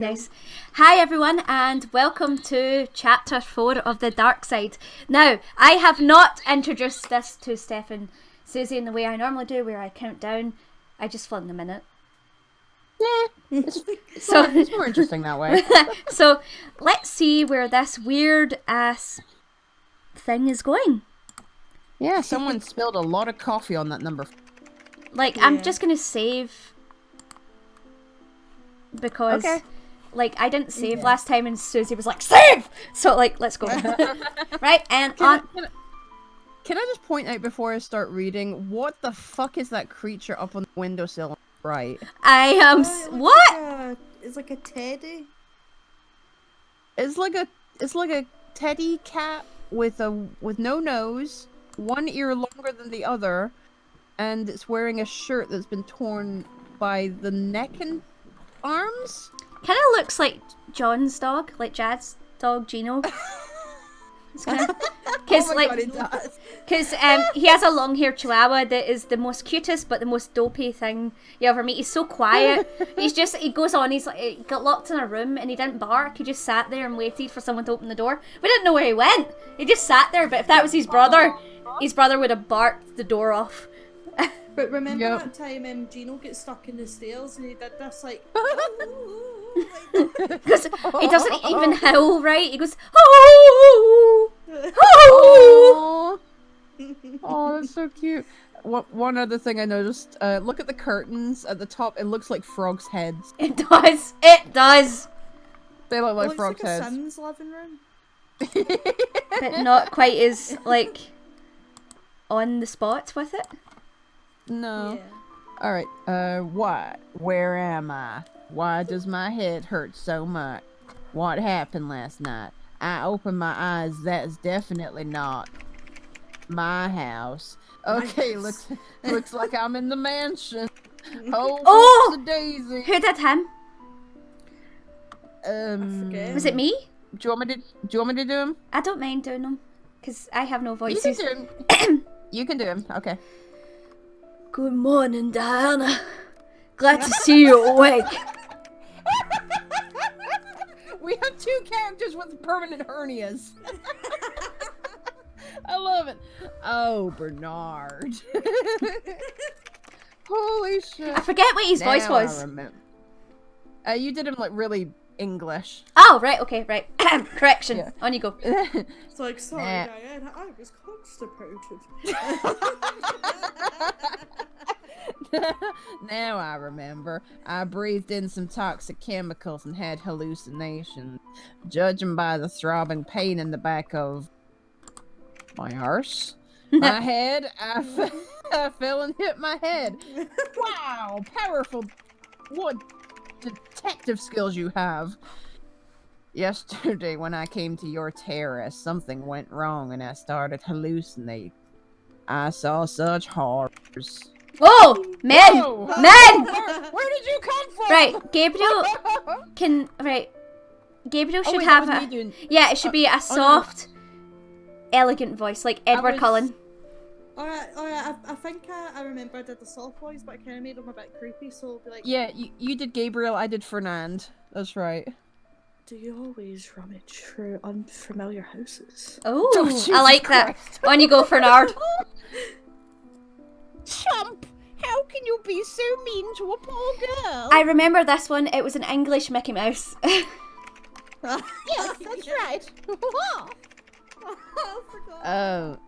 Nice. Hi everyone and welcome to chapter 4 of The Dark Side. Now, I have not introduced this to Steph and Susie in the way I normally do, where I count down. I just flung them in it. Yeah, it's more interesting that way. So, let's see where this weird ass thing is going. Yeah, someone spilled a lot of coffee on that number. Like, yeah. I'm just gonna save because... Okay. Like, I didn't save last time and Susie was like, save! So, like, let's go. Right, and Can I just point out before I start reading, what the fuck is that creature up on the windowsill? Right. I am... what? It's like a teddy. It's like a teddy cat with no nose, one ear longer than the other, and it's wearing a shirt that's been torn by the neck and arms. Kind of looks like John's dog, like Jad's dog, Gino. It's kind of, because he has a long haired Chihuahua that is the most cutest but the most dopey thing you ever meet. He's so quiet. He goes on. He got locked in a room and he didn't bark. He just sat there and waited for someone to open the door. We didn't know where he went. He just sat there. But if that was his brother would have barked the door off. But remember that time Gino gets stuck in the stairs and he did this like. Because he doesn't even howl, right? He goes, oh, oh. Oh, that's so cute. One other thing I noticed, look at the curtains at the top. It looks like frogs' heads. It does. It does. They look like it frogs' looks like heads. a Sims living room. But not quite as, like, on the spot with it. No. Yeah. Alright, what? Where am I? Why does my head hurt so much? What happened last night? I opened my eyes. That's definitely not my house. Okay, looks like I'm in the mansion. Oh, the daisy. Who did him? I forget. Was it me? Do you want me to do him? I don't mind doing them, because I have no voices. You can do him. You can do him. Okay. Good morning, Diana. Glad to see you awake. We have two characters with permanent hernias. I love it. Oh, Bernard. Holy shit. I forget what his voice was. You did him like really English. Oh, right, okay, right. Correction. Yeah. On you go. It's like, sorry, Diana, I was constipated. Now I remember. I breathed in some toxic chemicals and had hallucinations. Judging by the throbbing pain in the back of my arse, my head, I fell and hit my head. Wow, powerful. What detective skills you have. Yesterday when I came to your terrace, something went wrong and I started hallucinating. I saw such horrors. Oh, men! Whoa. Men! Where did you come from? Right, Gabriel Gabriel should have a... Yeah, it should be a soft, elegant voice, like Edward Cullen. Alright, I think I remember I did the soft voice, but I kind of made him a bit creepy, so it'll be like... Yeah, you did Gabriel, I did Fernand. That's right. Do you always rummage through unfamiliar houses? Oh, I like that. On you go, Fernand. Chump! How can you be so mean to a poor girl? I remember this one. It was an English Mickey Mouse. Yes, that's right. I forgot.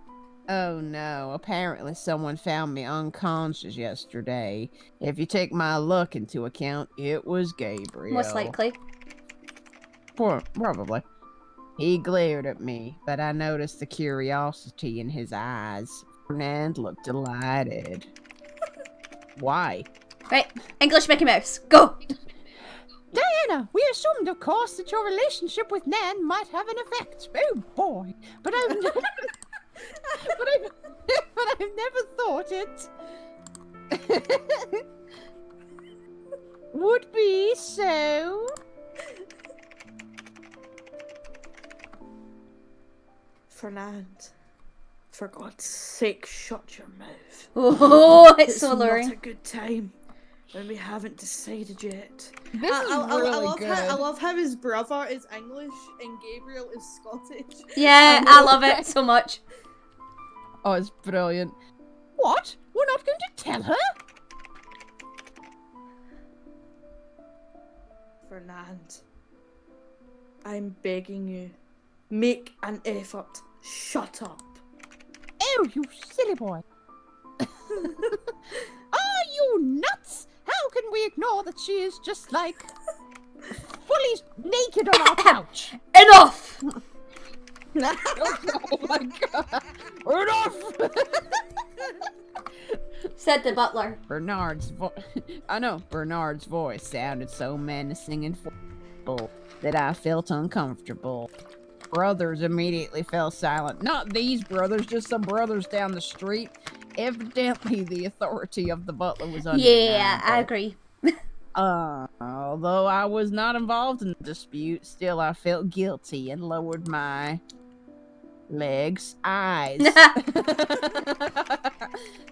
Oh no. Apparently someone found me unconscious yesterday. If you take my luck into account, it was Gabriel. Most likely. Probably. He glared at me, but I noticed the curiosity in his eyes. Fernand looked delighted. Why? Right, English Mickey Mouse, go! Diana, we assumed, of course, that your relationship with Nan might have an effect. Oh boy, but I've never thought it would be so. Fernand, for God's sake, shut your mouth. Oh, it's so alluring. It's not a good time. when we haven't decided yet. This is really good. I love how his brother is English and Gabriel is Scottish. Yeah, I love it so much. Oh, it's brilliant. What? We're not going to tell her? Fernand, I'm begging you, make an effort. Shut up. Oh, you silly boy. Are you nuts? How can we ignore that she is just like fully naked on our couch? Enough! Oh my god. Enough! Said the butler. Bernard's voice sounded so menacing and forceful that I felt uncomfortable. Brothers immediately fell silent. Not these brothers, just some brothers down the street. Evidently, the authority of the butler was undeniable. Yeah, I agree. Although I was not involved in the dispute, still I felt guilty and lowered my eyes.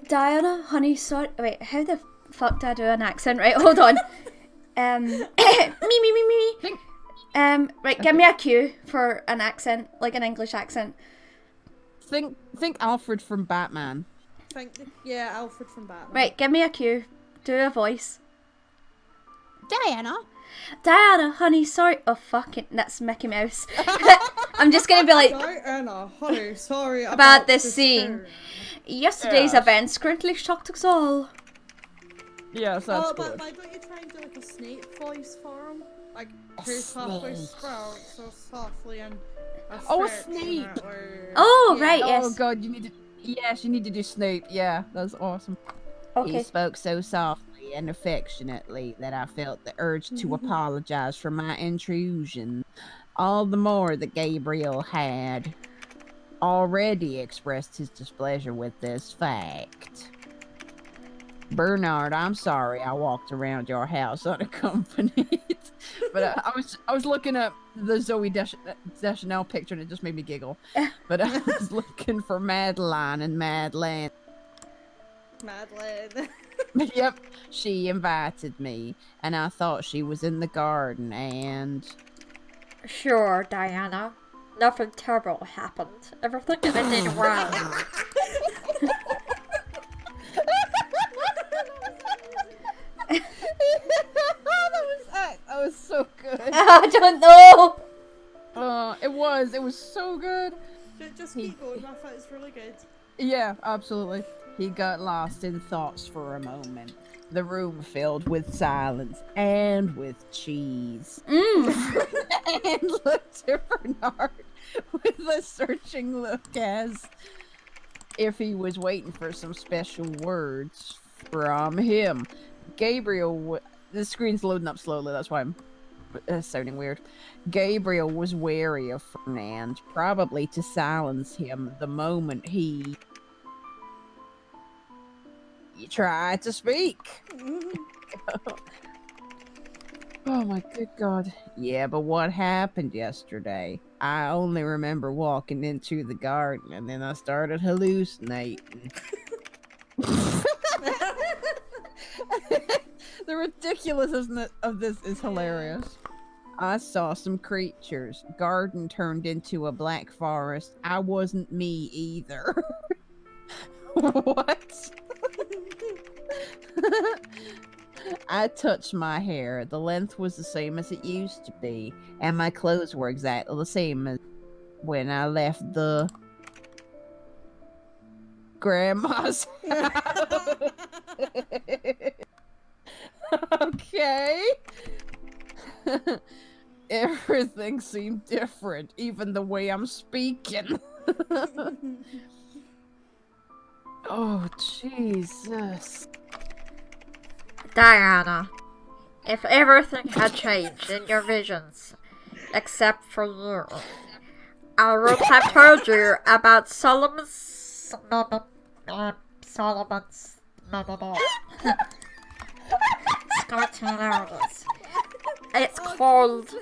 Diana, honey, sorry. Wait, how the fuck do I do an accent? Right, hold on. Me. Right, give me a cue for an accent, like an English accent. Think Alfred from Batman. Yeah, Alfred from Batman. Right, give me a cue. Do a voice. Diana, honey, sorry. Oh, fucking, that's Mickey Mouse. I'm just gonna be like, Diana, honey, sorry about this scene. Yesterday's Yes. events currently shocked us all. Yes, that's Oh, but good. why don't you try and do like a Snape voice for him? Like, who's halfway sprout so softly and Oh, a affectionately. Snape. Oh, Yeah. right, Oh yes. god, you need to do Snape. Yeah, that's awesome. He Okay. spoke so softly and affectionately that I felt the urge to apologize for my intrusion. All the more that Gabriel had already expressed his displeasure with this fact. Bernard, I'm sorry I walked around your house unaccompanied. But I was looking up the Zoe Deschanel picture and it just made me giggle. But I was looking for Madeline and Madeleine. Madeline. Yep, she invited me, and I thought she was in the garden, and... Sure, Diana. Nothing terrible happened. Everything ended well. that was so good. I don't know. It was so good. Just keep going with it, it's really good. Yeah, absolutely. He got lost in thoughts for a moment. The room filled with silence and with cheese. And looked at Bernard with a searching look as if he was waiting for some special words from him. Gabriel, the screen's loading up slowly, that's why I'm sounding weird. Gabriel was wary of Fernand, probably to silence him the moment he tried to speak. Oh my good god. Yeah, but what happened yesterday? I only remember walking into the garden and then I started hallucinating. The ridiculousness of this is hilarious. I saw some creatures. Garden turned into a black forest. I wasn't me either. What? I touched my hair. The length was the same as it used to be, and my clothes were exactly the same as when I left the grandma's house. Okay. Everything seemed different, even the way I'm speaking. Oh, Jesus. Diana, if everything had changed in your visions, except for you, I would have told you about Solomon's... Solomon's... It's called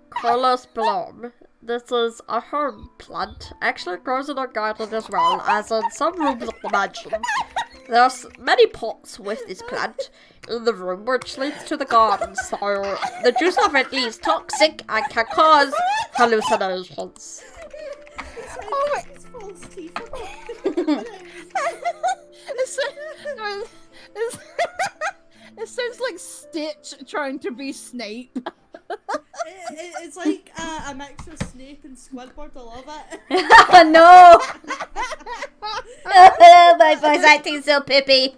Carlos Blom. This is a home plant. Actually, it grows in our garden as well as in some rooms of the mansion. There's many pots with this plant in the room which leads to the garden, so the juice of it is toxic and can cause hallucinations. Oh my! False teeth. It sounds like Stitch trying to be Snape. It's like a mix of Snape and Squidward. I love it. Oh no! My voice acting's so pippy.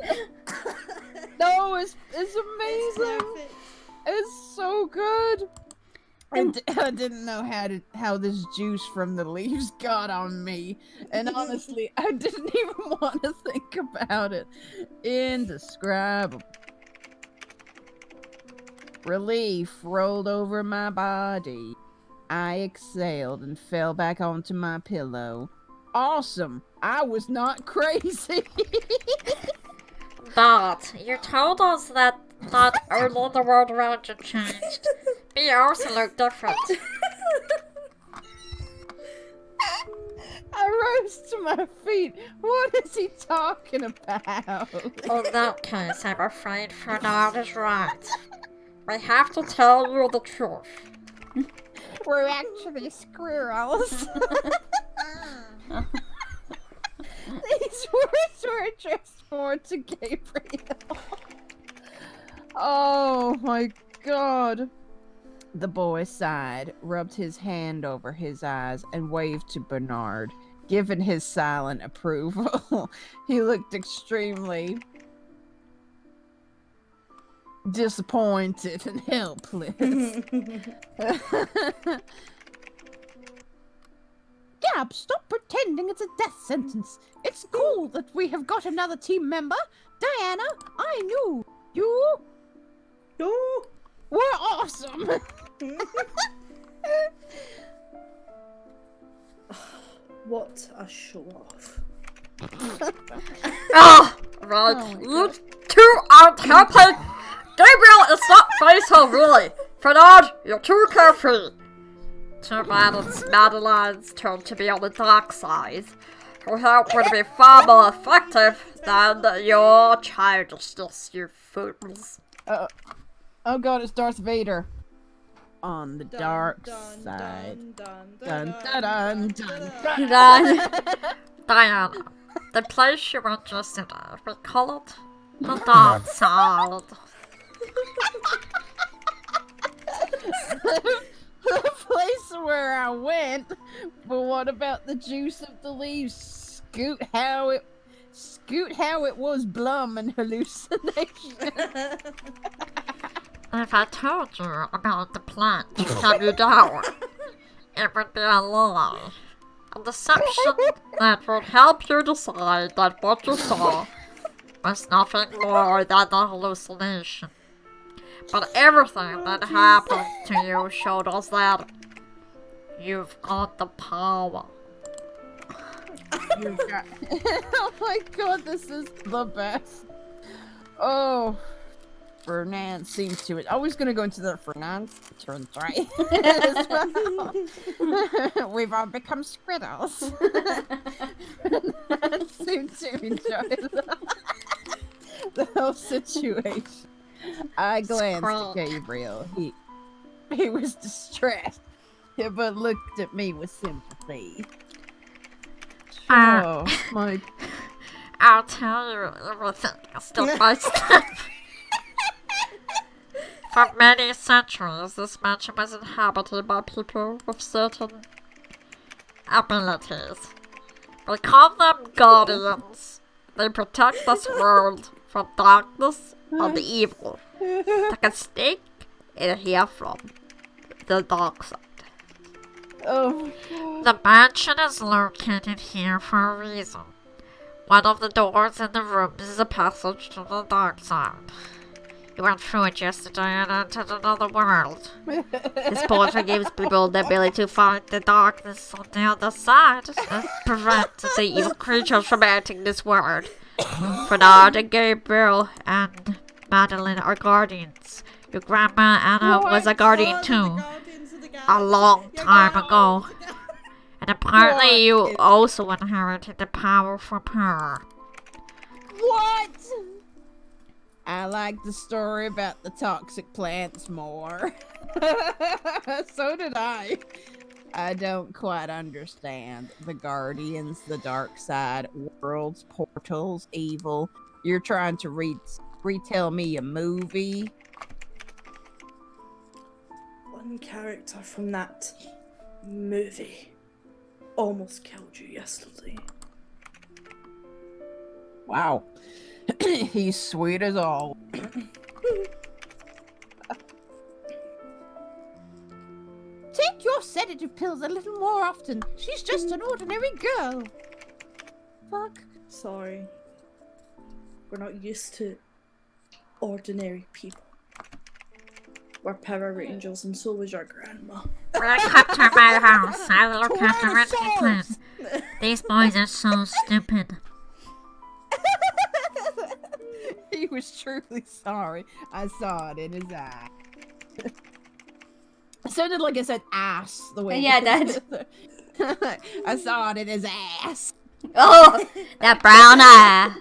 No, it's amazing. Perfect. It's so good. I didn't know how this juice from the leaves got on me, and honestly, I didn't even want to think about it. Indescribable. Relief rolled over my body. I exhaled and fell back onto my pillow. Awesome! I was not crazy! But you told us that not only the world around you changed, but you also look different. I rose to my feet. What is he talking about? In that case, I'm afraid Fernand is right. We have to tell you the truth. We're actually squirrels. These words were addressed more to Gabriel. Oh my god. The boy sighed, rubbed his hand over his eyes, and waved to Bernard, giving his silent approval. He looked extremely disappointed and helpless. Gab, stop pretending it's a death sentence. It's cool that we have got another team member. Diana, I knew you No. were awesome. What a show off. Ah, right. Oh my You two aren't helping. Gabriel is not faithful, really. Fernand, you're too carefree. Too bad it's Madeline's turn to be on the dark side. Her help would be far more effective than your childishness, you fools. Oh god, it's Darth Vader. On the dark Dun, side. dun, Dun, dun, dun, dun, dun, dun. Done. Diana, the place you went yesterday, we call it the dark side. The place where I went. But what about the juice of the leaves? Scoot how it was blum and hallucination. If I told you about the plant to calm you down, it would be a lie. A deception that would help you decide that what you saw was nothing more than a hallucination. But everything that happened to you showed us that you've got the power. Oh my god, this is the best. Oh, Fernand seems to it. I was gonna go into the Fernand turns right. As well. We've all become squiddles. Fernand seemed to enjoy the whole situation. I glanced Squirrel. at Gabriel. He was distressed, but looked at me with sympathy. Oh my! I'll tell you everything step by step. For many centuries, this mansion was inhabited by people with certain abilities. We call them guardians. They protect this world from darkness and evil. They can sneak in here from the dark side. Oh, The mansion is located here for a reason. One of the doors in the rooms is a passage to the dark side. You went through it yesterday and entered another world. This portal gives people the ability to fight the darkness on the other side and prevent the evil creatures from entering this world. Fernand and Gabriel and Madeline are guardians. Your grandma Anna was a guardian too, a long time ago. And apparently you also inherited the power from her. What? I like the story about the toxic plants more. So did I. I don't quite understand. The Guardians, the dark side, worlds, portals, evil. You're trying to retell me a movie? One character from that movie almost killed you yesterday. Wow. He's sweet as all. Take your sedative pills a little more often. She's just an ordinary girl. Fuck. Sorry. We're not used to ordinary people. We're Power Rangers, and so was your grandma. When I come to my house, I will look at the rescue plans. These boys are so stupid. He was truly sorry. I saw it in his eye. It sounded like I said ass the way. Yeah, it did. I saw it in his ass. Oh, that brown eye.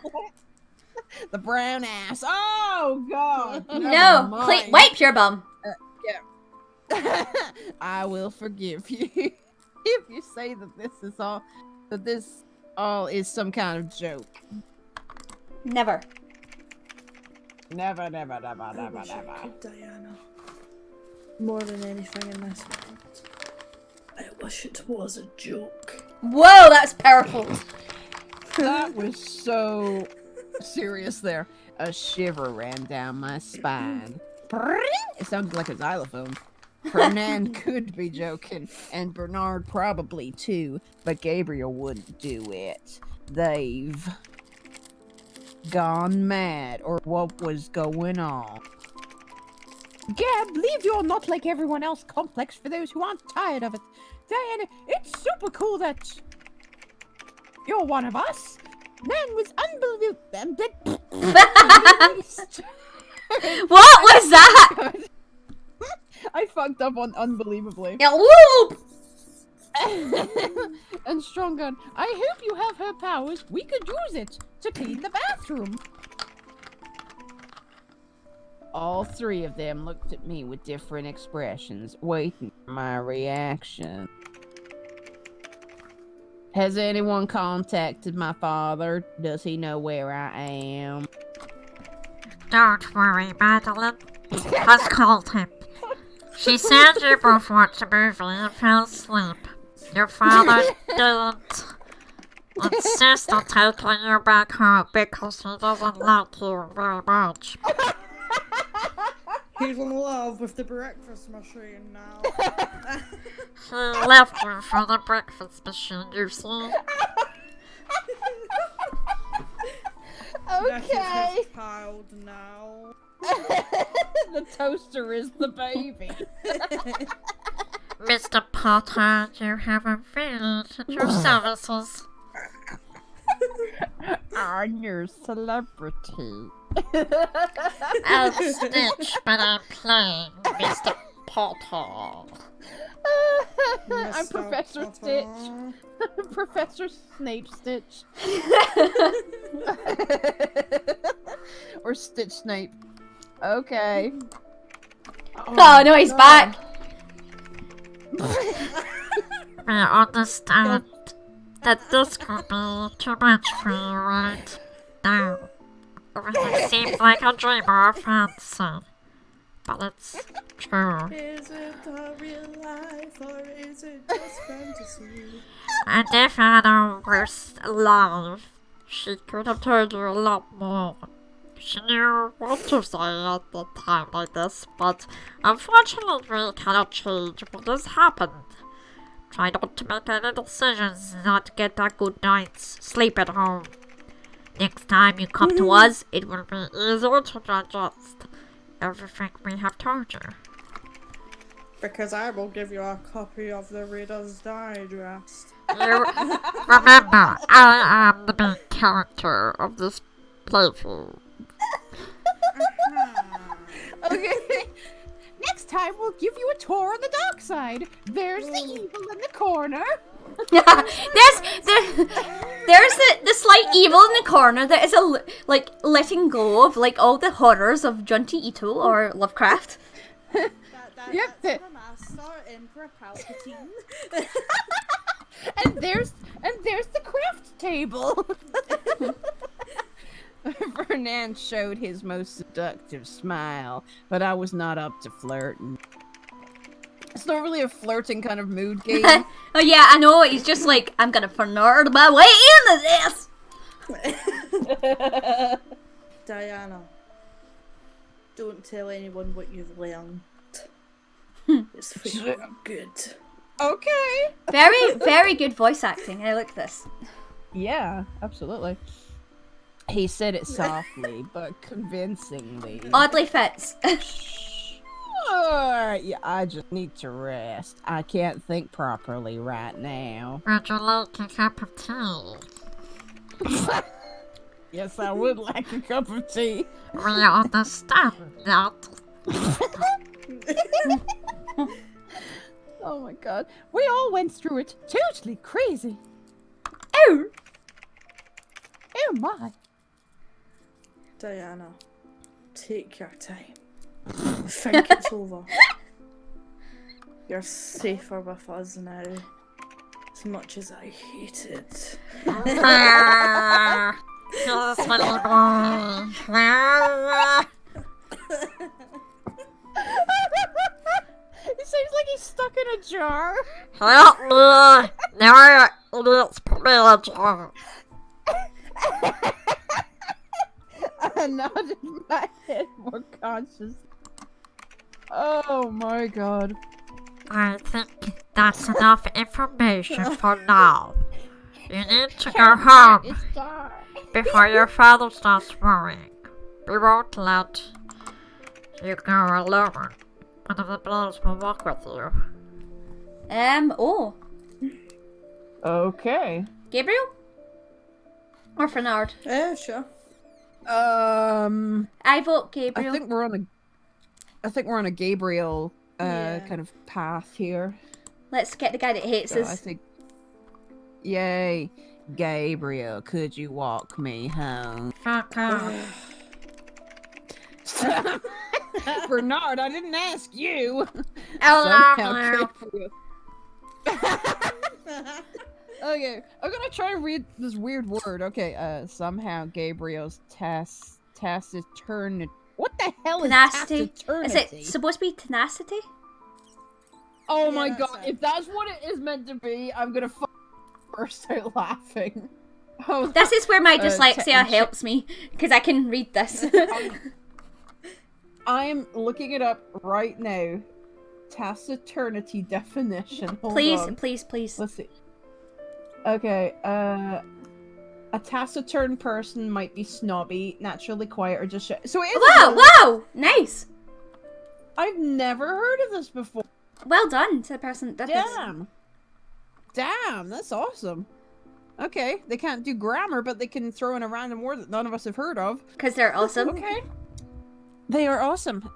The brown ass. Oh God. No, wipe your bum. I will forgive you if you say that this all is some kind of joke. Never. Never. I wish I could, Diana. More than anything in this world. I wish it was a joke. Whoa, that's powerful. That was so serious there. A shiver ran down my spine. It sounded like a xylophone. Hernan could be joking, and Bernard probably too, but Gabriel wouldn't do it. They've gone mad, or what was going on? Gab, believe you're not like everyone else complex for those who aren't tired of it. Diana, it's super cool that you're one of us. Man was unbelievable. What was that? I fucked up on unbelievably. Yeah, whoop! And Strong Gun, I hope you have her powers. We could use it to clean the bathroom. All three of them looked at me with different expressions, waiting for my reaction. Has anyone contacted my father? Does he know where I am? Don't worry, Madeline has called him. She said you both watched a movie and fell asleep. Your father didn't insist on taking you back home because he doesn't like you very much. He's in love with the breakfast machine now. He left you for the breakfast machine, you see? That is Okay. his child now. The toaster is the baby. Mr. Potter, you have availed your services. I'm your celebrity. I'm Stitch, but I'm playing Mr. Potter. I'm Professor Stitch. Professor Snape Stitch. Or Stitch Snape. Okay. Oh no, he's back. We understand that this could be too much for you right now. Everything seems like a dream or a fantasy, but it's true. Is it a real life or is it just fantasy? And if Anna was alive, she could have told you a lot more. She knew what to say at a time like this, but unfortunately we cannot change what has happened. Try not to make any decisions, not get a good night's sleep at home. Next time you come to us, it will be easier to digest everything we have told you. Because I will give you a copy of the Reader's Digest. You remember, I am the main character of this playthrough. Okay. Next time we'll give you a tour on the dark side. There's the evil in the corner. There's There's the slight evil in the corner that is like letting go of like all the horrors of Junji Ito or Lovecraft. Yep, That's my master, Emperor Palpatine. and there's the craft table. Fernand showed his most seductive smile, but I was not up to flirting. It's not really a flirting kind of mood game. Oh yeah, I know. He's just like, I'm gonna nerd my way into this. Diana, don't tell anyone what you've learned. It's for your good. Okay. Very, very good voice acting. I like this. Yeah, absolutely. He said it softly, but convincingly. Oddly fits. Sure. Yeah, I just need to rest. I can't think properly right now. Would you like a cup of tea? Yes, I would like a cup of tea. We understand that. Oh my god. We all went through it. Totally crazy. Oh! Oh my. Diana, take your time. Think it's over. You're safer with us now. As much as I hate it. Yes, little boy. It seems like he's stuck in a jar. Help me! Now let's put me in a jar. I nodded my head more conscious. Oh my god. I think that's enough information for now. You need to go home before your father starts worrying. We won't let you go alone. One of the brothers will walk with you. Oh. Okay. Gabriel? Or Fernard? Sure. I vote Gabriel. I think we're on a Gabriel kind of path here. Let's get the guy that hates So I us. think yay. Gabriel, could you walk me home? Fuck off. Bernard, I didn't ask you. Hello. Gabriel. Okay, I'm gonna try and read this weird word. Okay, somehow Gabriel's taciturnity. What the hell Tenacity. is taciturnity? Is it supposed to be tenacity? Oh Yeah, my that's god, it. if that's what it is meant to be, I'm gonna burst out laughing. Oh, This is where my dyslexia te- helps me, because I can read this. I'm looking it up right now. Taciturnity definition. Hold Please, on. please. Let's see. Okay, a taciturn person might be snobby, naturally quiet, or just so it is. Wow, nice. I've never heard of this before. Well done to the person that did this. Damn, that's awesome. Okay, they can't do grammar, but they can throw in a random word that none of us have heard of. Because they're awesome. Okay. They are awesome.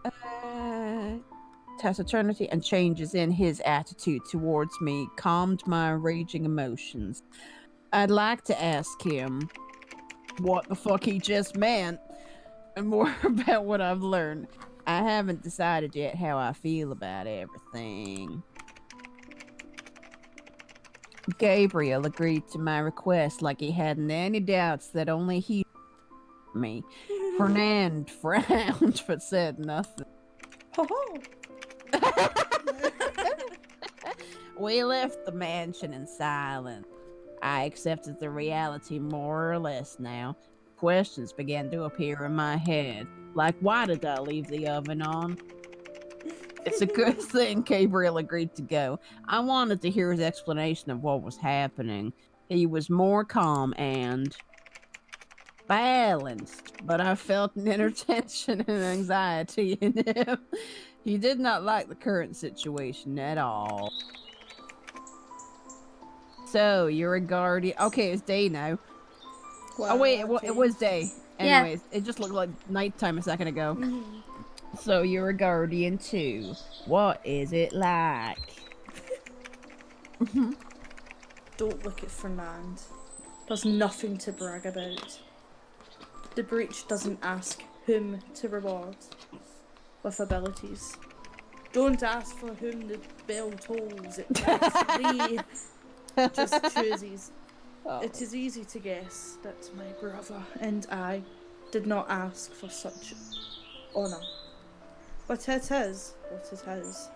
Taciturnity and changes in his attitude towards me calmed my raging emotions. I'd like to ask him what the fuck he just meant and more about what I've learned. I haven't decided yet how I feel about everything. Gabriel agreed to my request like he hadn't any doubts that only he me. Fernand frowned but said nothing. Ho-ho. We left the mansion in silence. I accepted the reality more or less now. Questions began to appear in my head, like why did I leave the oven on? It's a good thing Gabriel agreed to go. I wanted to hear his explanation of what was happening. He was more calm and balanced, but I felt an inner tension and anxiety in him. He did not like the current situation at all. So, you're a guardian. Okay, it's day now. Wow, Oh, wait, it okay. was day. Yeah. Anyways, it just looked like nighttime a second ago. Mhm. So, you're a guardian too. What is it like? Don't look at Fernand. There's nothing to brag about. The breach doesn't ask whom to reward with abilities. Don't ask for whom the bell tolls. It just chooses. Oh. It is easy to guess that my brother and I did not ask for such honour. But it is what it is.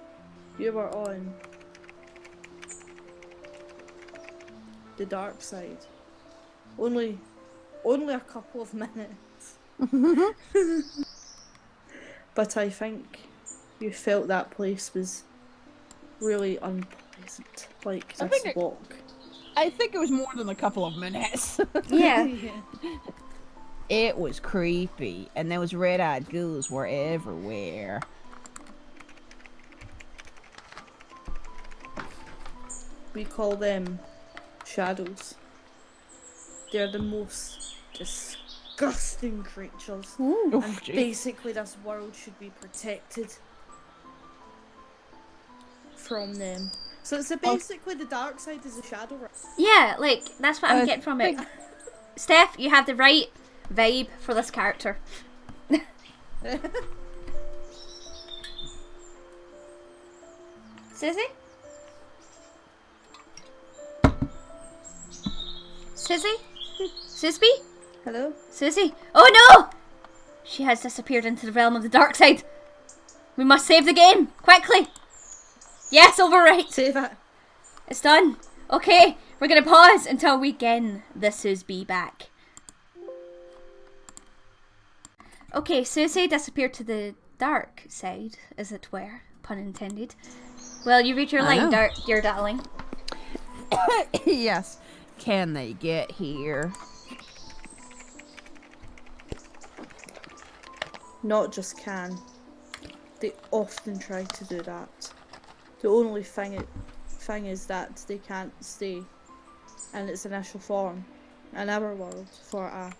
You were on the dark side. Only a couple of minutes. But I think you felt that place was really unpleasant. Like this walk. I think it was more than a couple of minutes. Yeah. It was creepy, and those red-eyed ghouls were everywhere. We call them shadows. They're the most disgusting creatures. Ooh. And basically this world should be protected from them. So it's basically the dark side is a shadow, right? Yeah, like, that's what I'm getting from it. Steph, you have the right vibe for this character. Susie? Susie? Susby? Hello? Susie? Oh no! She has disappeared into the realm of the dark side. We must save the game, quickly. Yes, overwrite. Save it. It's done. Okay, we're gonna pause until we gain the Susby back. Okay, Susie disappeared to the dark side, as it were. Pun intended. Well, you read your line, dear darling. Yes. Can they get here? Not just can. They often try to do that. The only thing is that they can't stay in its initial form in our world for a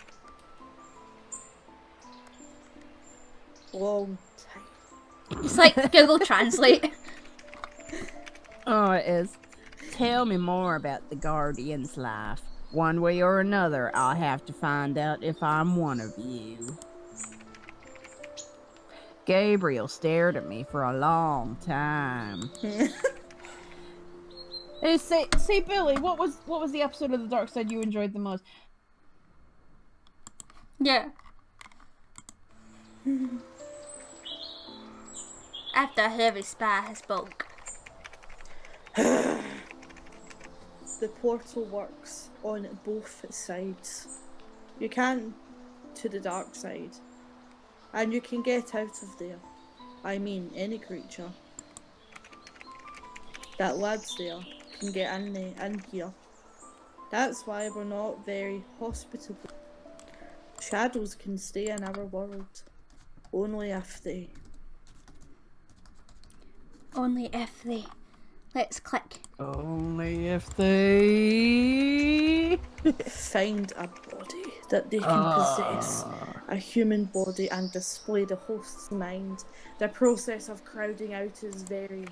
long time. It's like Google Translate. Oh, it is. Tell me more about the Guardian's life. One way or another, I'll have to find out if I'm one of you. Gabriel stared at me for a long time. Hey, say, Billy, what was the episode of The Dark Side you enjoyed the most? Yeah. After a heavy spy has spoke. The portal works on both sides. You can to the dark side, and you can get out of there. I mean, any creature that lives there can get in here. That's why we're not very hospitable. Shadows can stay in our world only if they. Only if they. Let's click. Only if they find a body that they can possess, a human body, and display the host's mind. The process of crowding out is very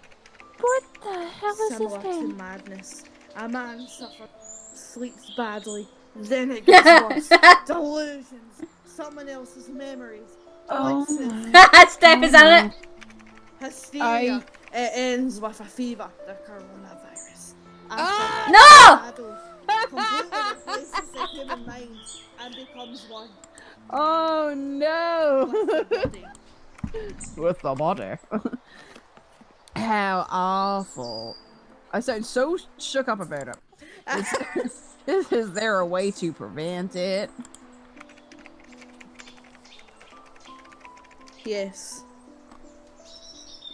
What the hell is similar this to game? madness. A man suffers, sleeps badly, then it gets worse. Delusions, someone else's memories, Oh voices, Steph is in it. hysteria. It ends with a fever, the coronavirus. After No! shadow completely replaces the human mind and becomes one Oh no! with the body. With the body. How awful. I sound so shook up about it. Is there a way to prevent it? Yes.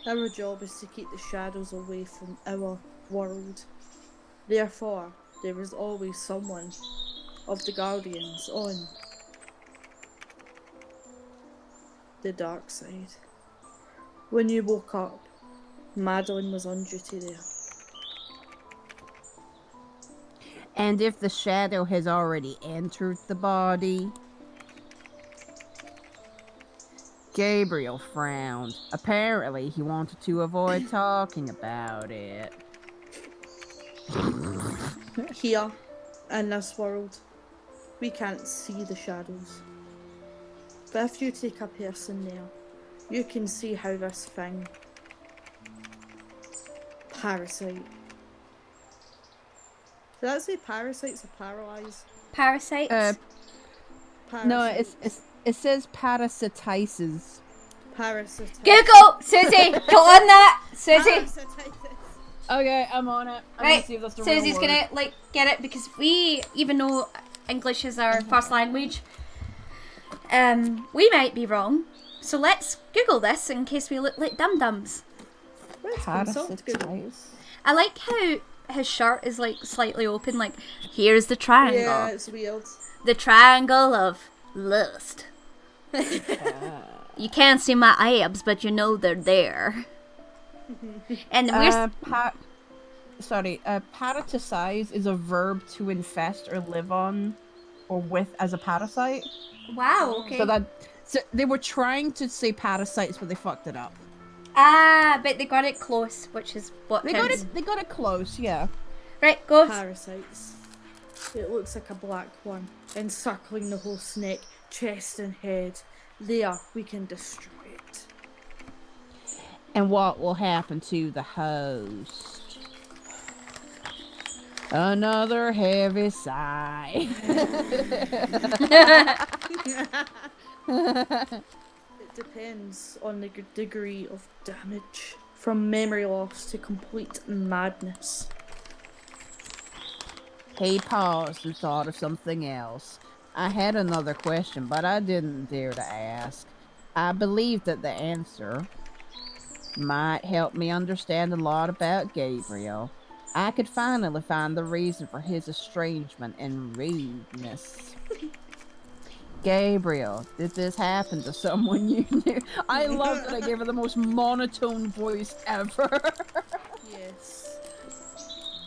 Our job is to keep the shadows away from our world. Therefore, there is always someone of the Guardians on the dark side. When you woke up, Madeline was on duty there. And if the shadow has already entered the body? Gabriel frowned. Apparently, he wanted to avoid talking about it. Here, in this world, we can't see the shadows. But if you take a person there, you can see how this thing, parasite. Did I say parasites or paralyze? Parasites. No, Parasites. it says parasitises. Parasititis. Google! Susie! Go on that! Susie! Parasititis. Okay, I'm on it. I'm Right, gonna see if that's the real Susie's word. gonna, like, get it because we, even though English is our first language, we might be wrong. So let's Google this in case we look like dum-dums. Let's consult Google. Parasititis. I like how his shirt is, like, slightly open, like, here's the triangle. Yeah, it's weird. The triangle of lust. You can't see my abs, but you know they're there. And we're... Parasitize is a verb to infest or live on or with as a parasite. Wow, okay. So they were trying to say parasites, but they fucked it up. Ah, but they got it close, which is what They counts. got it close, yeah. Right, go. Parasites. It looks like a black one, encircling the host neck, chest and head. There, we can destroy it. And what will happen to the host? Another heavy sigh. It depends on the degree of damage, from memory loss to complete madness. He paused and thought of something else. I had another question, but I didn't dare to ask. I believed that the answer might help me understand a lot about Gabriel. I could finally find the reason for his estrangement and rudeness. Gabriel, did this happen to someone you knew? I love that I gave her the most monotone voice ever. Yes.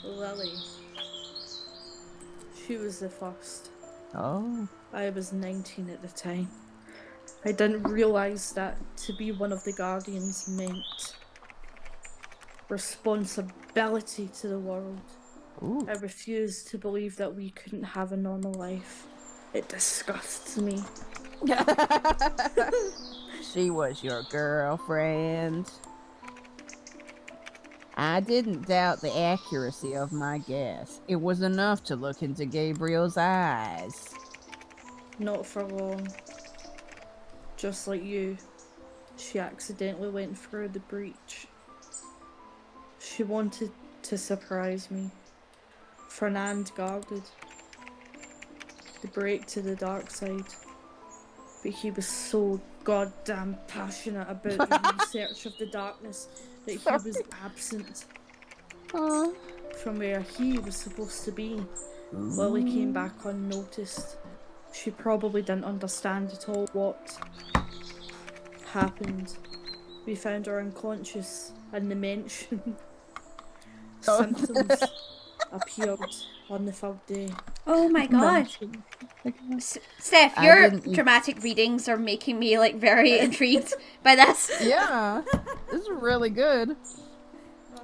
Lily. She was the first. Oh. I was 19 at the time. I didn't realise that to be one of the Guardians meant responsibility to the world. Ooh. I refused to believe that we couldn't have a normal life. It disgusts me. She was your girlfriend. I didn't doubt the accuracy of my guess. It was enough to look into Gabriel's eyes. Not for long. Just like you, she accidentally went through the breach. She wanted to surprise me. Fernand guarded the break to the dark side, but he was so goddamn passionate about the research of the darkness that he was absent from where he was supposed to be. Lily came back unnoticed. She probably didn't understand at all what happened. We found her unconscious, and the mention symptoms appeared on the third day. Oh my god. Steph, your didn't- dramatic readings are making me, like, very intrigued by this. Yeah, this is really good.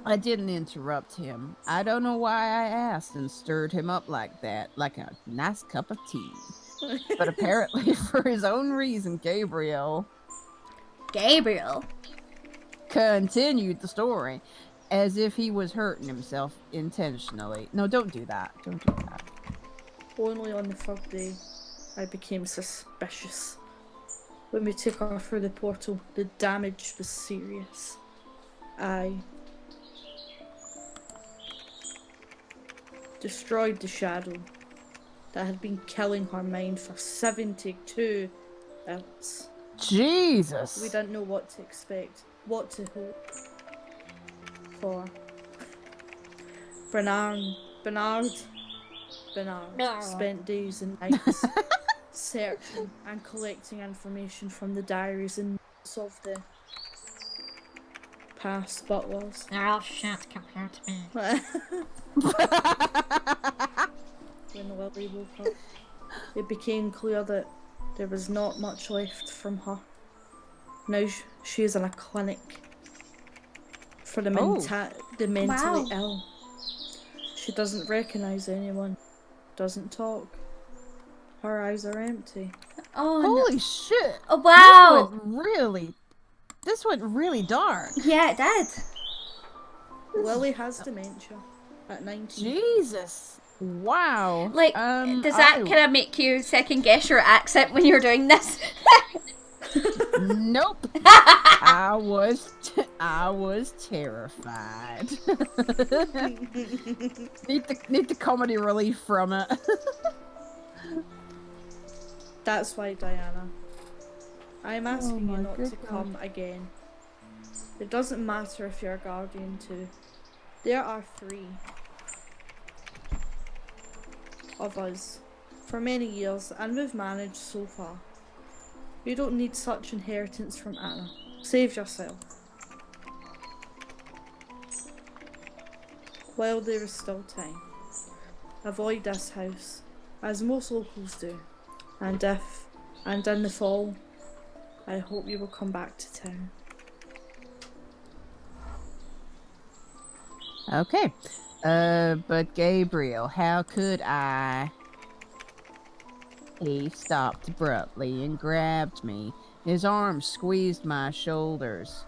I didn't interrupt him. I don't know why I asked and stirred him up like that, like a nice cup of tea. But apparently, for his own reason, Gabriel continued the story as if he was hurting himself intentionally. No, don't do that. Don't do that. Only on the third day, I became suspicious. When we took her through the portal, the damage was serious. I destroyed the shadow that had been killing her mind for 72 hours. Jesus. We didn't know what to expect, what to hope for. Bernard spent days and nights searching and collecting information from the diaries and notes of the past butlers. They're all shit compared to me. When Lily woke up, it became clear that there was not much left from her. Now she is in a clinic for the mentally Wow. ill. She doesn't recognise anyone, doesn't talk. Her eyes are empty. Oh no. Holy shit! Oh wow. This went really dark. Yeah, it did. Lily has dementia at 19. Jesus! Wow. Like, does that kind of make you second guess your accent when you're doing this? Nope. I was terrified. need the comedy relief from it. That's why, Diana. I'm asking my you not to goodness. come again. It doesn't matter if you're a guardian too. There are 3 of us for many years, and we've managed so far. You don't need such inheritance from Anna. Save yourself. While there is still time. Avoid this house, as most locals do. And in the fall, I hope you will come back to town. Okay. But Gabriel, how could I? He stopped abruptly and grabbed me. His arms squeezed my shoulders.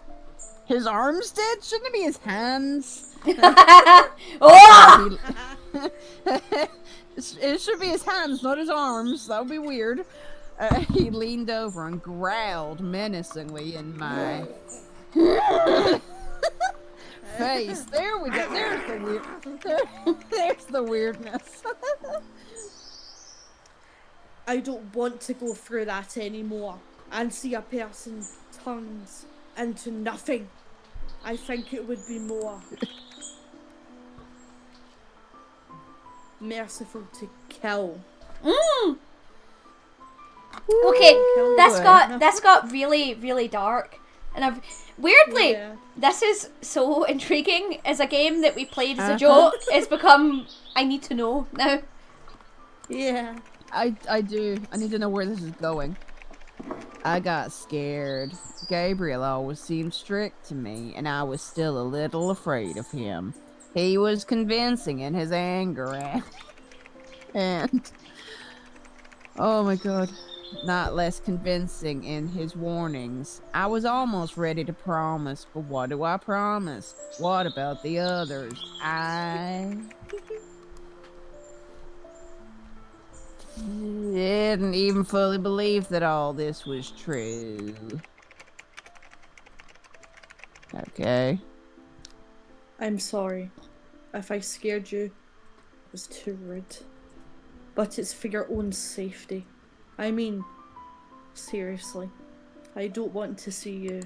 His arms did? Shouldn't it be his hands? Oh! It should be his hands, not his arms. That would be weird. He leaned over and growled menacingly in my face. There we go. There's the weird. There's the weirdness. I don't want to go through that anymore and see a person turns into nothing. I think it would be more merciful to kill. Okay, Kill that's got really, really dark. And weirdly, Yeah. this is so intriguing as a game that we played as a joke. It's become, I need to know now. Yeah. I do. I need to know where this is going. I got scared. Gabriel always seemed strict to me, and I was still a little afraid of him. He was convincing in his anger and oh my god, not less convincing in his warnings. I was almost ready to promise, but what do I promise? What about the others? I didn't even fully believe that all this was true. Okay. I'm sorry if I scared you. It was too rude. But it's for your own safety. I mean, seriously. I don't want to see you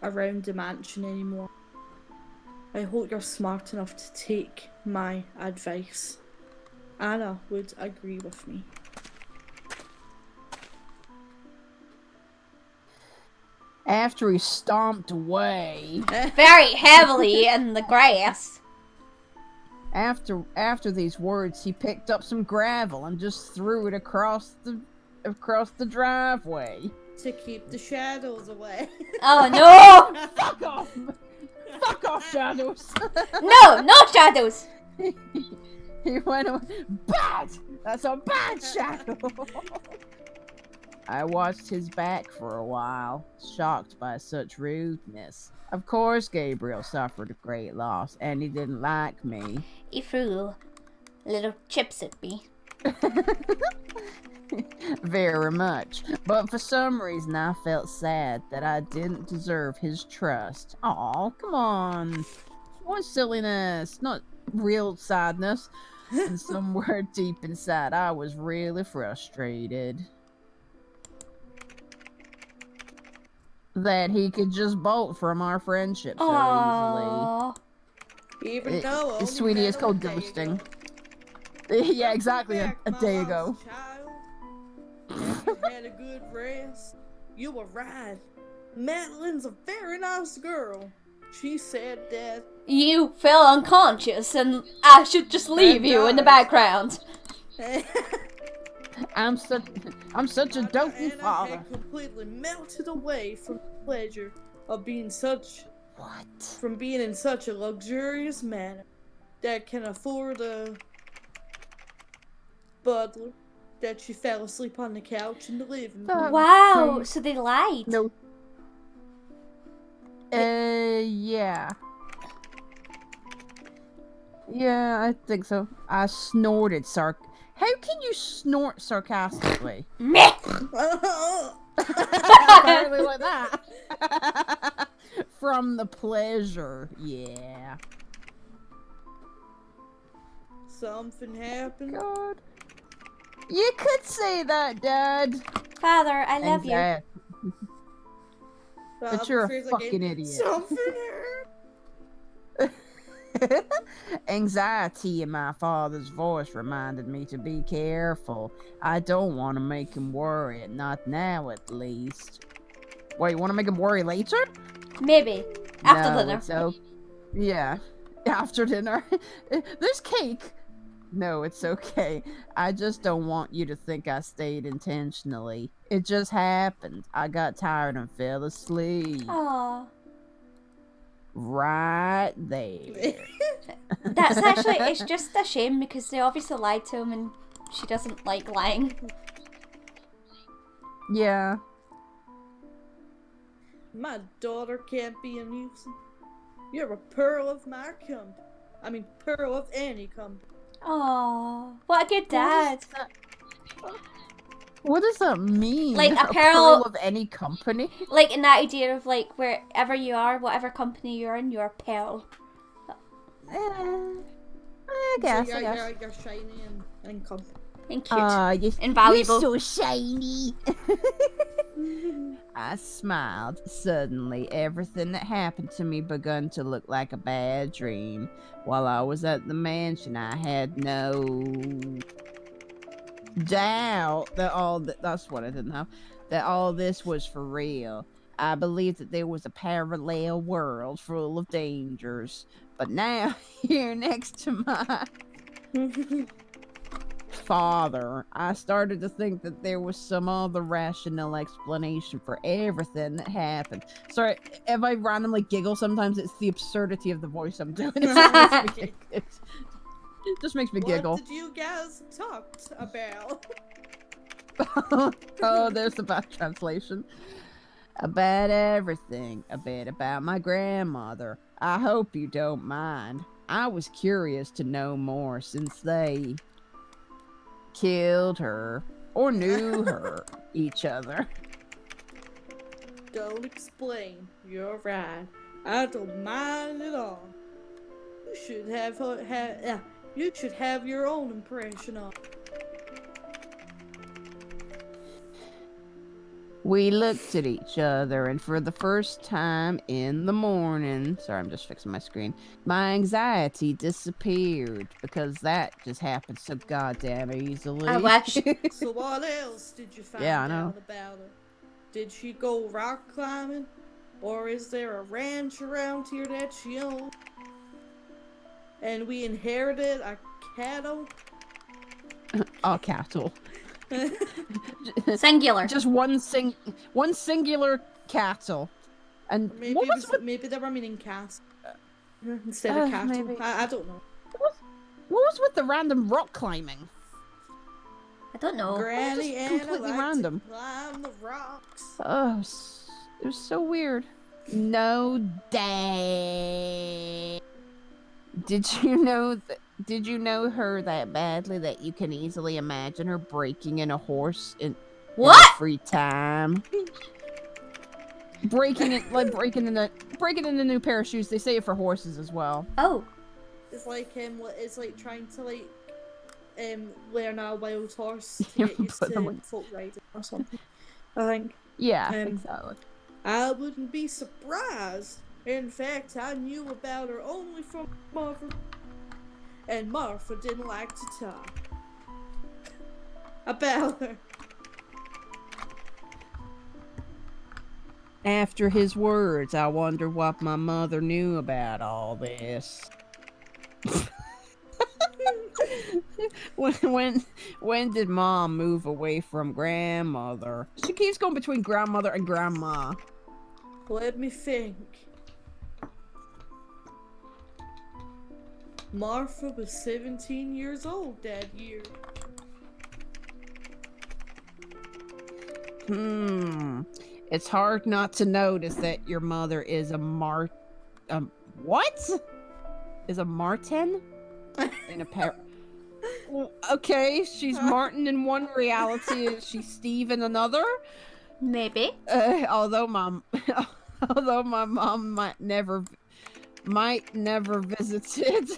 around the mansion anymore. I hope you're smart enough to take my advice. Anna would agree with me. After he stomped away, Very heavily in the grass. after these words, he picked up some gravel and just threw it across the driveway. To keep the shadows away. Oh no! Fuck off! Fuck off, Shadows! No shadows! He went away. Bad! That's a bad shadow! I watched his back for a while, shocked by such rudeness. Of course, Gabriel suffered a great loss, and he didn't like me. He threw little chips at me. Very much. But for some reason, I felt sad that I didn't deserve his trust. Aw, come on. What silliness, not real sadness. And somewhere deep inside, I was really frustrated that he could just bolt from our friendship so Aww. Even easily. though only Sweetie, it's met called a day ghosting. ago. Yeah, exactly. A Back, day my ago. lost child. Have you had a good rest? You were right. Madeline's a very nice girl. She said that. You fell unconscious and I should just leave you in the background. I'm such a doting Anna father. had completely melted away from the pleasure of being in such a luxurious manner that can afford a butler that she fell asleep on the couch in the living room. Wow, Right. so they lied. No. Yeah. Yeah, I think so. I snorted How can you snort sarcastically? Meh. Apparently like that. From the pleasure, yeah. Something happened. God. You could say that, Dad. Father, I love you. Anxiety. I'm you're a afraid it's fucking like, idiot. Something happened. Anxiety in my father's voice reminded me to be careful. I don't want to make him worry, not now at least. Wait, you want to make him worry later? Maybe. After No, dinner. it's yeah, after dinner. There's cake. No, it's okay. I just don't want you to think I stayed intentionally. It just happened. I got tired and fell asleep. Aw. Right there. That's actually, it's just a shame because they obviously lied to him and she doesn't like lying. Yeah. My daughter can't be a nuisance. You're a pearl of my company. I mean, pearl of any company. Aw. What a good dad. What does that mean? Like a pearl pearl of any company? Like in that idea of like wherever you are, whatever company you're in, you're a pearl. I guess. You're shiny and company. And cute. You're Invaluable. so shiny. I smiled. Suddenly, everything that happened to me begun to look like a bad dream. While I was at the mansion, I had no doubt that that's what I didn't have. That all this was for real. I believed that there was a parallel world full of dangers. But now, here next to my father, I started to think that there was some other rational explanation for everything that happened. Sorry, if I randomly giggle sometimes, it's the absurdity of the voice I'm doing. It just makes me giggle. What did you guys talk about? Oh, there's the bad translation. About everything. A bit about my grandmother. I hope you don't mind. I was curious to know more since they killed her or knew her each other. Don't explain. You're right. I don't mind at all. You should you should have your own impression of. We looked at each other, and for the first time in the morning, sorry, I'm just fixing my screen, my anxiety disappeared because that just happened so goddamn easily. I wish. So what else did you find Yeah, I know. out about her? Did she go rock climbing? Or is there a ranch around here that she owns? And we inherited a cattle? A cattle. Singular. Just one singular cattle. And Maybe what was with, maybe they were meaning cast instead of cattle. maybe. I don't know. what was with the random rock climbing? I don't know. Granny just Anna completely liked random. to climb the rocks. Oh, it was so weird. No, Dad. Did you know her that badly that you can easily imagine her breaking in a horse in What? her free time? breaking in a new pair of shoes. They say it for horses as well. Oh. It's like trying to learn a wild horse to get used Put them to in- folk riding or something. I think. Yeah, Exactly. I wouldn't be surprised. In fact, I knew about her only from Martha. And Martha didn't like to talk about her. After his words, I wonder what my mother knew about all this. When did Mom move away from grandmother? She keeps going between grandmother and grandma. Let me think. Martha was 17 years old that year. It's hard not to notice that your mother is a what? Is a Martin? In a pair. Okay, she's Martin in one reality, and she's Steve in another. Maybe. Although my mom might never visited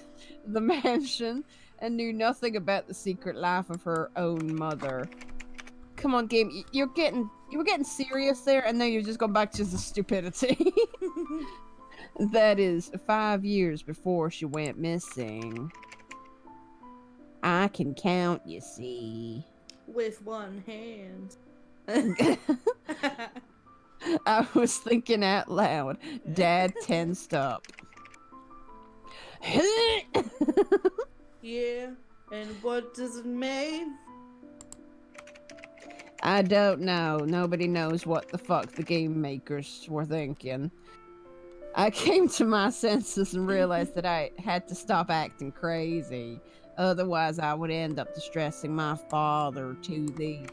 the mansion and knew nothing about the secret life of her own mother. Come on, game, you were getting serious there, and then you're just going back to the stupidity. That is 5 years before she went missing. I can count, you see. With one hand. I was thinking out loud. Dad tensed up. Yeah, and what does it mean? I don't know. Nobody knows what the fuck the game makers were thinking. I came to my senses and realized that I had to stop acting crazy. Otherwise, I would end up distressing my father to the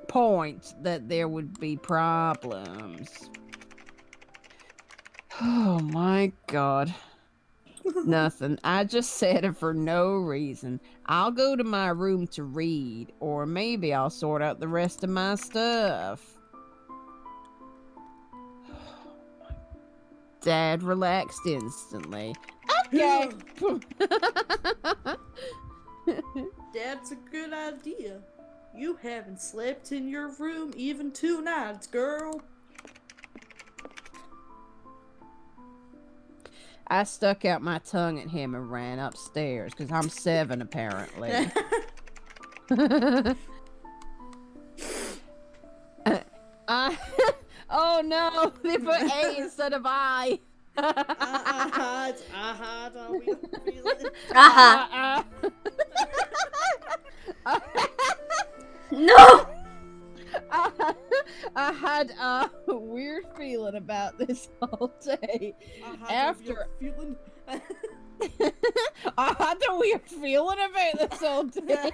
point that there would be problems. Oh my god. Nothing. I just said it for no reason. I'll go to my room to read, or maybe I'll sort out the rest of my stuff. Dad relaxed instantly. Okay. That's a good idea. You haven't slept in your room even 2 nights, girl. I stuck out my tongue at him and ran upstairs, because I'm 7 apparently. Oh no, they put A instead of I. No! I had a weird feeling about this all day. After I had a weird feeling about this all day.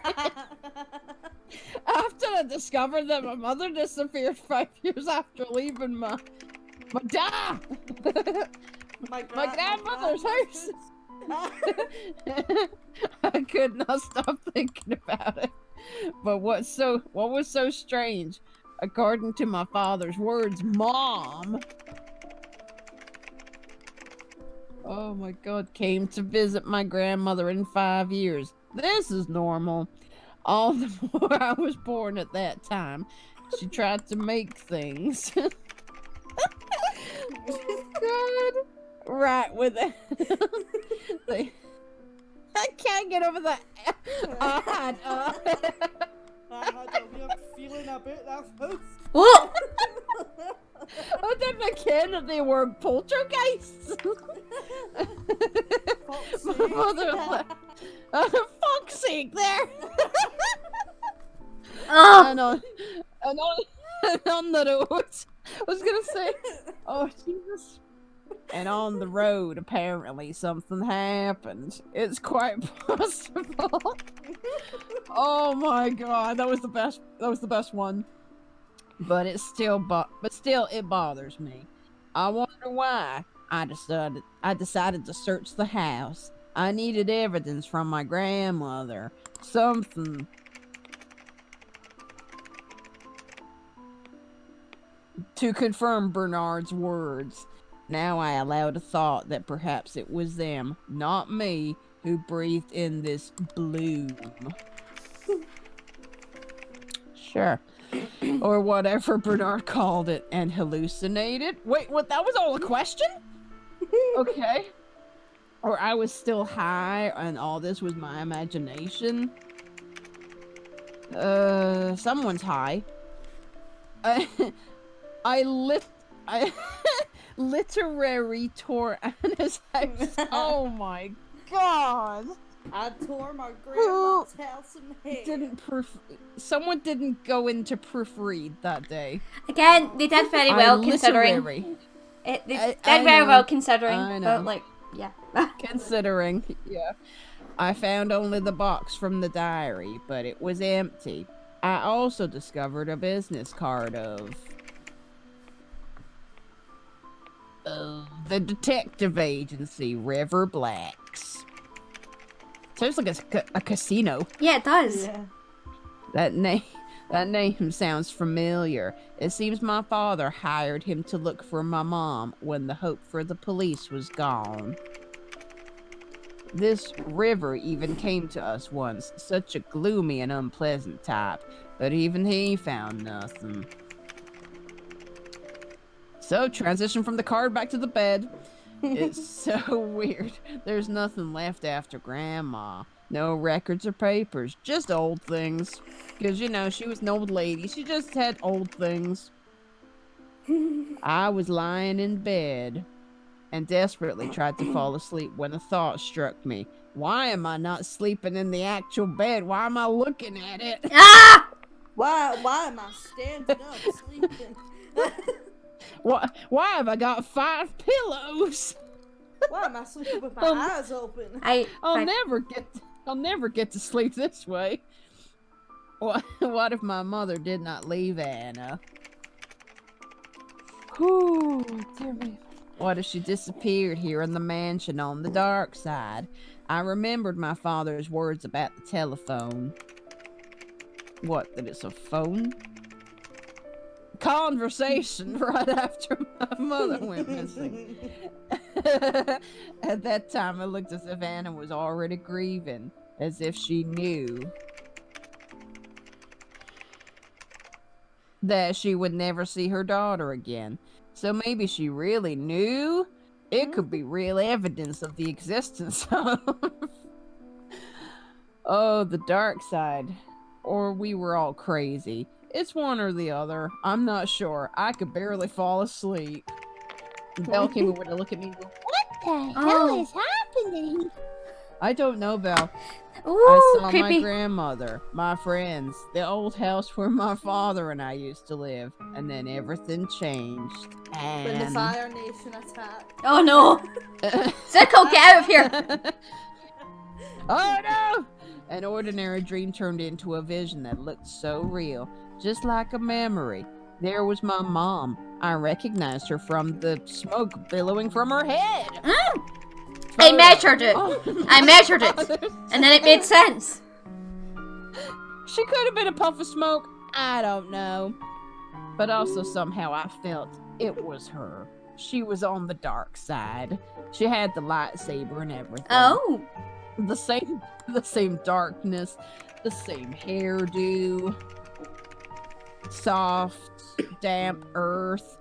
After I discovered that my mother disappeared 5 years after leaving my grandmother's house. I could not stop thinking about it. But what was so strange, according to my father's words, Mom, oh my god, came to visit my grandmother in 5 years. This is normal. All the more I was born at that time, she tried to make things. Oh god. Right with it. I can't get over that. I had a weird feeling about that house. What? I didn't ken that they were poltergeists. My mother left. Fuck's sake, there. Oh. And on the road, I was gonna say, oh Jesus. And on the road, apparently something happened. It's quite possible. Oh my god, that was the best. That was the best one. But it still, it bothers me. I wonder why. I decided to search the house. I needed evidence from my grandmother. Something. To confirm Bernard's words. Now I allowed a thought that perhaps it was them, not me, who breathed in this bloom. Sure. Or whatever Bernard called it, and hallucinated. Wait, what? That was all a question? Okay. Or I was still high, and all this was my imagination. Someone's high. I literary tour Anna's house. Oh my god. I tore my grandma's house in half. Someone didn't go into proofread that day. Again, they did very well considering. They did very well considering. I know. But like, yeah. Considering, yeah. I found only the box from the diary, but it was empty. I also discovered a business card of the detective agency, River Blacks. Sounds like a casino. Yeah, it does. Yeah. That name sounds familiar. It seems my father hired him to look for my mom when the hope for the police was gone. This River even came to us once, such a gloomy and unpleasant type, but even he found nothing. So, transition from the card back to the bed. It's so weird. There's nothing left after Grandma. No records or papers, just old things. Because, she was an old lady. She just had old things. I was lying in bed and desperately tried to fall asleep when a thought struck me. Why am I not sleeping in the actual bed? Why am I looking at it? Ah! Why am I standing up sleeping? Why have I got 5 pillows? Why am I sleeping with my eyes open? I'll never get to sleep this way. What if my mother did not leave Anna? Whew, dear me. What if she disappeared here in the mansion on the dark side? I remembered my father's words about the telephone. What, that it's a phone? Conversation right after my mother went missing. At that time, it looked as if Anna was already grieving, as if she knew that she would never see her daughter again. So maybe she really knew? It could be real evidence of the existence of the dark side. Or we were all crazy. It's one or the other. I'm not sure. I could barely fall asleep. Belle came over to look at me and go, "What the hell is happening?" I don't know, Belle. Ooh, I saw creepy. my grandmother, my friends, the old house where my father and I used to live, and then everything changed. And When the Fire Nation attacked. Oh no! Zuko, get out of here! Oh no! An ordinary dream turned into a vision that looked so real, just like a memory. There was my mom. I recognized her from the smoke billowing from her head. I measured it. Oh. I measured it. And then it made sense. She could have been a puff of smoke. I don't know. But also somehow I felt it was her. She was on the dark side. She had the lightsaber and everything. Oh. The same darkness, the same hairdo, soft, damp earth.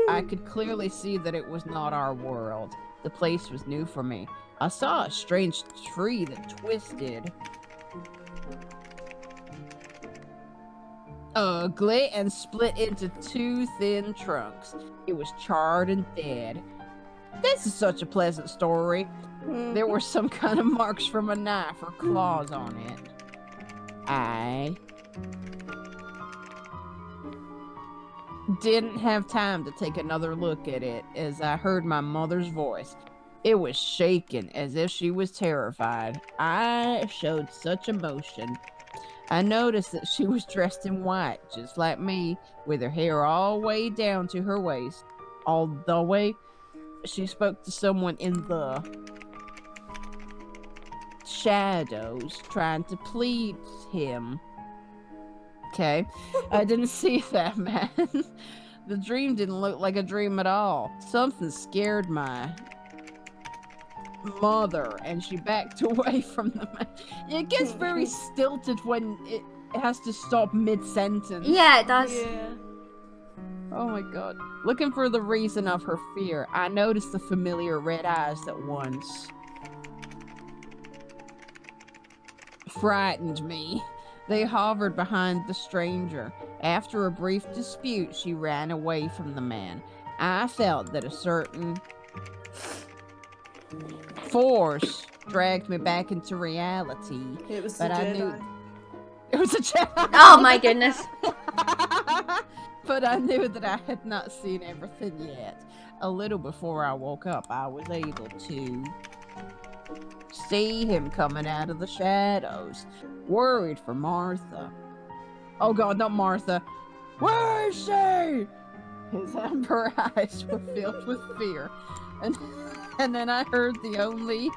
I could clearly see that it was not our world. The place was new for me. I saw a strange tree that twisted. Ugly and split into 2 thin trunks. It was charred and dead. This is such a pleasant story. There were some kind of marks from a knife or claws on it. I didn't have time to take another look at it as I heard my mother's voice. It was shaking as if she was terrified. I showed such emotion. I noticed that she was dressed in white, just like me, with her hair all the way down to her waist. All the way. She spoke to someone in the shadows, trying to please him. Okay, I didn't see that, man. The dream didn't look like a dream at all. Something scared my mother, and she backed away from the man. It gets very stilted when it has to stop mid-sentence. Yeah, it does. Yeah. Oh my god. Looking for the reason of her fear, I noticed the familiar red eyes that once frightened me. They hovered behind the stranger. After a brief dispute, she ran away from the man. I felt that a certain force dragged me back into reality. It was But the I Jedi. knew it was a Jedi. Oh my goodness. But I knew that I had not seen everything yet. A little before I woke up, I was able to see him coming out of the shadows, worried for Martha. Oh god, not Martha. Where is she? His amber eyes were filled with fear. And then I heard the only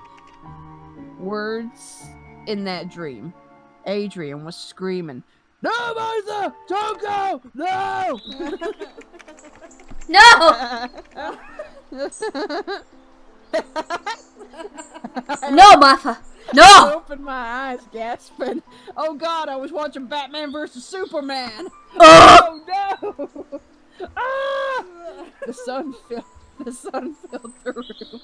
words in that dream. Adrian was screaming, "No, Martha! Don't go! No!" No! No, Martha! I No! opened my eyes, gasping. Oh god, I was watching Batman vs. Superman! Oh! Oh no! Ah! The sun filled the room,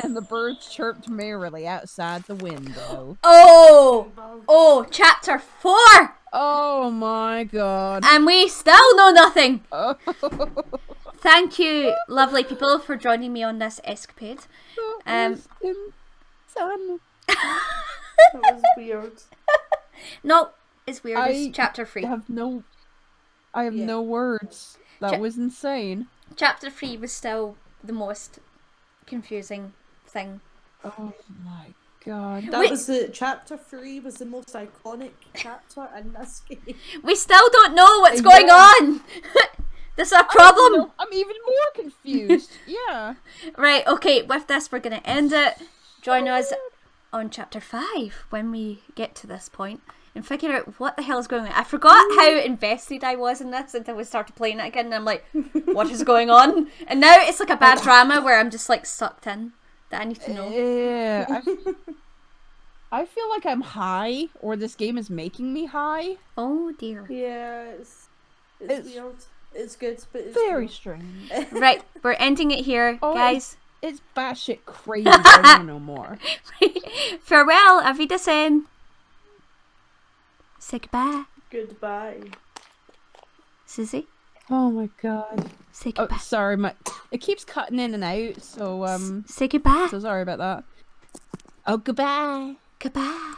and the birds chirped merrily outside the window. Oh! Oh, chapter 4! Oh my god. And we still know nothing! Oh, Thank you, lovely people, for joining me on this escapade. Sun. That was weird. No, it's weird. I It's chapter 3. I have no words. That was insane. Chapter 3 was still the most confusing thing. Oh my god. That Wait. was the chapter 3 was the most iconic chapter in this game. We still don't know what's going on! This is a problem! I'm even more confused. Yeah. Right, okay, with this we're going to end it. Join us on chapter 5 when we get to this point and figure out what the hell is going on. I forgot how invested I was in this until we started playing it again, and I'm like, what is going on? And now it's like a bad drama where I'm just like sucked in that I need to know. Yeah. I feel like I'm high, or this game is making me high. Oh dear. Yeah, it's weird. It's good, but it's Very weird. strange. Right, we're ending it here, Oh, guys. It's batshit crazy. I want no more. Farewell, auf Wiedersehen. Say goodbye, Goodbye. Susie. Oh my god. Say Oh, goodbye. sorry, it keeps cutting in and out, so Say goodbye. so sorry about that. Oh, goodbye. Goodbye.